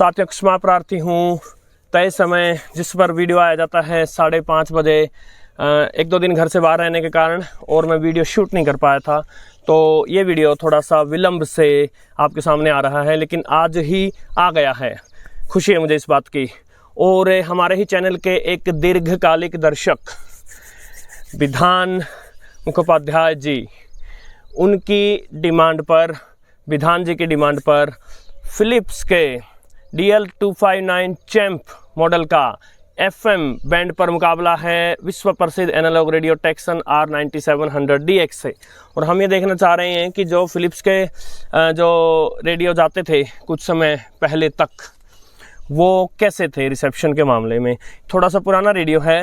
साथियों क्षमा प्रार्थी हूँ। तय समय जिस पर वीडियो आया जाता है 5:30 बजे, एक दो दिन घर से बाहर रहने के कारण और मैं वीडियो शूट नहीं कर पाया था, तो ये वीडियो थोड़ा सा विलंब से आपके सामने आ रहा है, लेकिन आज ही आ गया है। खुशी है मुझे इस बात की। और हमारे ही चैनल के एक दीर्घकालिक दर्शक विधान मुखोपाध्याय जी, उनकी डिमांड पर, विधान जी की डिमांड पर फिलिप्स के DL259 चैंप मॉडल का FM बैंड पर मुकाबला है विश्व प्रसिद्ध एनालॉग रेडियो टेक्सन R9700DX से। और हम ये देखना चाह रहे हैं कि जो फिलिप्स के जो रेडियो जाते थे कुछ समय पहले तक, वो कैसे थे रिसेप्शन के मामले में। थोड़ा सा पुराना रेडियो है,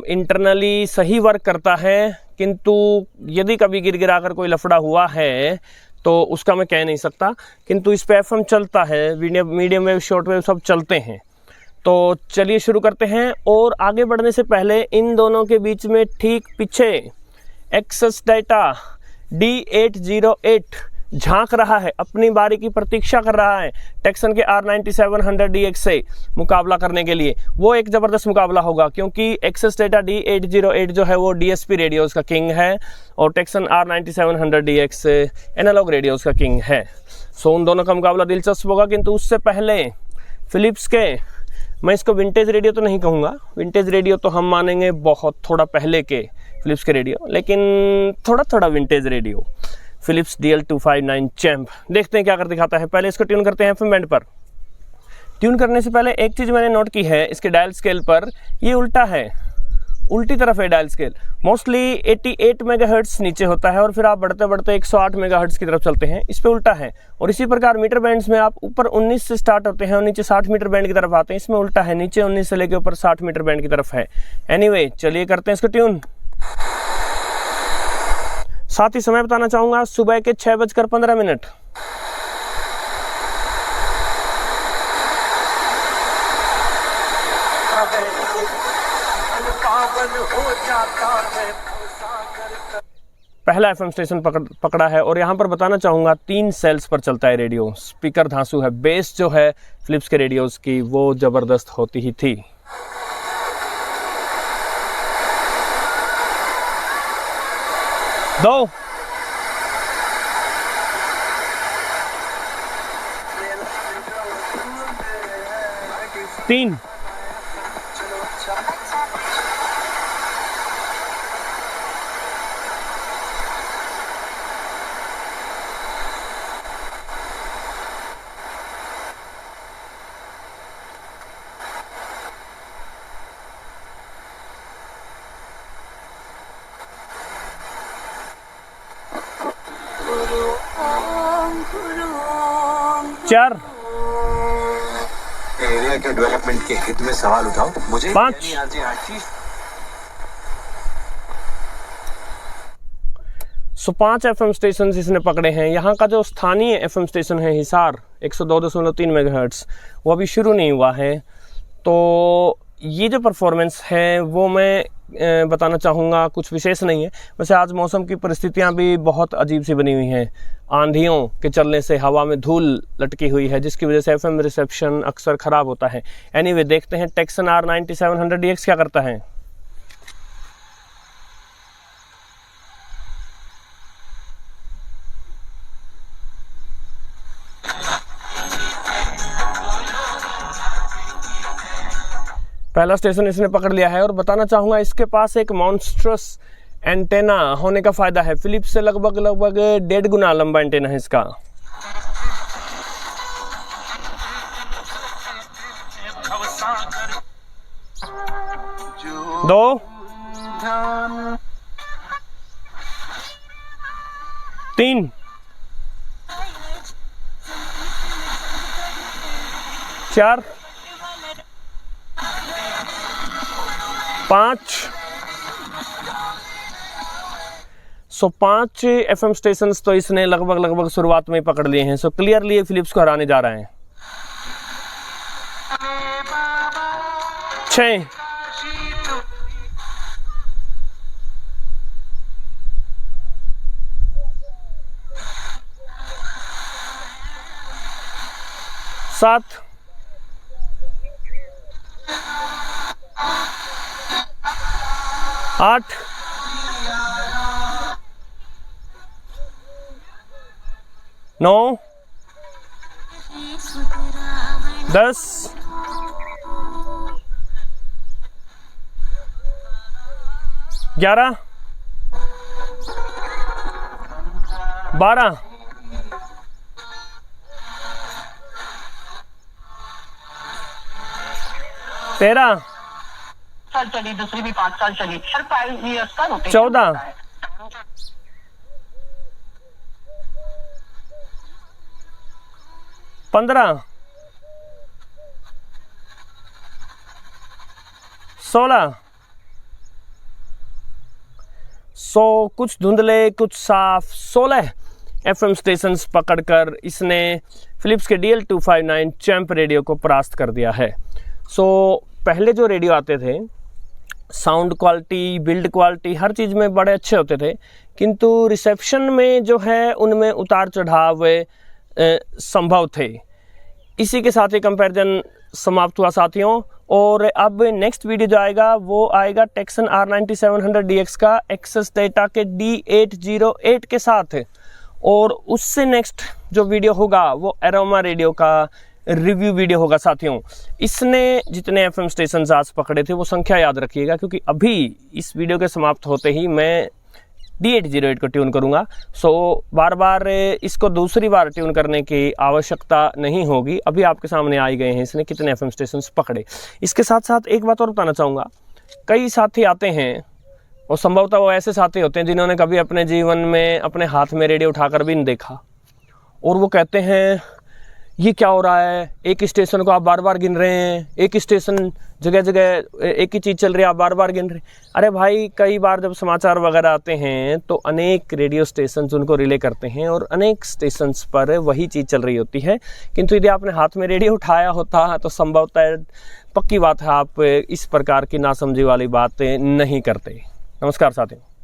इंटरनली सही वर्क करता है, किंतु यदि कभी गिर कर कोई लफड़ा हुआ है तो उसका मैं कह नहीं सकता, किंतु इस पे FM चलता है, मीडियम वेव, शॉर्ट वेव सब चलते हैं। तो चलिए शुरू करते हैं। और आगे बढ़ने से पहले इन दोनों के बीच में ठीक पीछे एक्सेस डेटा D808 झांक रहा है, अपनी बारी की प्रतीक्षा कर रहा है टेक्सन के R9700DX से मुकाबला करने के लिए। वो एक ज़बरदस्त मुकाबला होगा, क्योंकि एक्सेस डेटा D808 जो है वो DSP रेडियोज़ का किंग है और टेक्सन R9700DX एनालॉग रेडियोज़ का किंग है। सो उन दोनों का मुकाबला दिलचस्प होगा। किंतु उससे पहले फिलिप्स के, मैं इसको विंटेज रेडियो तो नहीं कहूँगा, विंटेज रेडियो तो हम मानेंगे बहुत थोड़ा पहले के फिलिप्स के रेडियो, लेकिन थोड़ा vintage radio Philips DL259 champ. देखते हैं क्या कर दिखाता है। पहले इसको ट्यून करते हैं FM बैंड पर। ट्यून करने से पहले एक चीज़ मैंने नोट की है, इसके डायल स्केल पर ये उल्टा है, उल्टी तरफ है डायल स्केल। मोस्टली 88 मेगाहर्ट्ज नीचे होता है और फिर आप बढ़ते बढ़ते 108 मेगाहर्ट्ज की तरफ चलते हैं, इस पे उल्टा है। और इसी प्रकार मीटर बैंड्स में आप ऊपर 19 से स्टार्ट होते हैं और नीचे 60 मीटर बैंड की तरफ आते हैं, इसमें उल्टा है, नीचे 19 से लेकर ऊपर 60 मीटर बैंड की तरफ है। एनीवे, चलिए करते हैं इसको ट्यून। साथ ही समय बताना चाहूंगा, सुबह के 6:15। पहला FM स्टेशन पकड़ा है और यहाँ पर बताना चाहूंगा 3 सेल्स पर चलता है रेडियो। स्पीकर धांसू है, बेस जो है फिलिप्स के रेडियोस की वो जबरदस्त होती ही थी। दो, तीन, चार, एरिया के डेवलपमेंट के हित में सवाल उठाओ मुझे। 5, 5 FM स्टेशन इसने पकड़े हैं। यहाँ का जो स्थानीय FM स्टेशन है हिसार 102.3 मेगाहर्ट्ज, वो अभी शुरू नहीं हुआ है। तो ये जो परफॉर्मेंस है वो मैं बताना चाहूँगा कुछ विशेष नहीं है। वैसे आज मौसम की परिस्थितियाँ भी बहुत अजीब सी बनी हुई हैं, आंधियों के चलने से हवा में धूल लटकी हुई है, जिसकी वजह से FM रिसेप्शन अक्सर ख़राब होता है। एनीवे, देखते हैं टेक्सन R9700DX क्या करता है। पहला स्टेशन इसने पकड़ लिया है और बताना चाहूँगा इसके पास एक मॉन्स्ट्रस एंटेना होने का फायदा है। फिलिप्स से लगभग 1.5 गुना लंबा एंटेना है इसका। दो, तीन, चार, 5। 5 FM स्टेशन तो इसने लगभग शुरुआत में ही पकड़ लिए हैं। सो क्लियरली फिलिप्स को हराने जा रहे हैं। 6, 7, 8 9 10 11 12 13 साल चली, दूसरी भी 5 साल चली। हर 5 इयर्स का रोटेशन 14 होता है। 15 16 100 कुछ धुंधले कुछ साफ 16 एफएम स्टेशंस पकड़कर इसने फिलिप्स के DL259 चैंप रेडियो को परास्त कर दिया है। पहले जो रेडियो आते थे साउंड क्वालिटी, बिल्ड क्वालिटी, हर चीज़ में बड़े अच्छे होते थे, किंतु रिसेप्शन में जो है उनमें उतार चढ़ाव संभव थे। इसी के साथ ही कंपैरिजन समाप्त हुआ साथियों। और अब नेक्स्ट वीडियो जो आएगा वो आएगा टेक्सन R9700DX का एक्सेस डेटा के D808 के साथ, और उससे नेक्स्ट जो वीडियो होगा वो एरोमा रेडियो का रिव्यू वीडियो होगा साथियों। इसने जितने एफएम स्टेशन आज पकड़े थे वो संख्या याद रखिएगा, क्योंकि अभी इस वीडियो के समाप्त होते ही मैं D808 को ट्यून करूंगा। बार बार इसको दूसरी बार ट्यून करने की आवश्यकता नहीं होगी। अभी आपके सामने आ ही गए हैं इसने कितने एफएम स्टेशन पकड़े। इसके साथ साथ एक बात और बताना चाहूँगा, कई साथी आते हैं और संभवतः वो ऐसे साथी होते हैं जिन्होंने कभी अपने जीवन में अपने हाथ में रेडियो उठाकर भी नहीं देखा, और वो कहते हैं ये क्या हो रहा है, एक स्टेशन को आप बार बार गिन रहे हैं, एक स्टेशन जगह जगह एक ही चीज़ चल रही है, आप बार बार गिन रहे हैं। अरे भाई, कई बार जब समाचार वगैरह आते हैं तो अनेक रेडियो स्टेशन उनको रिले करते हैं और अनेक स्टेशंस पर वही चीज़ चल रही होती है, किंतु यदि आपने हाथ में रेडियो उठाया होता तो संभवतः पक्की बात है आप इस प्रकार की नासमझी वाली बातें नहीं करते। नमस्कार साथियों।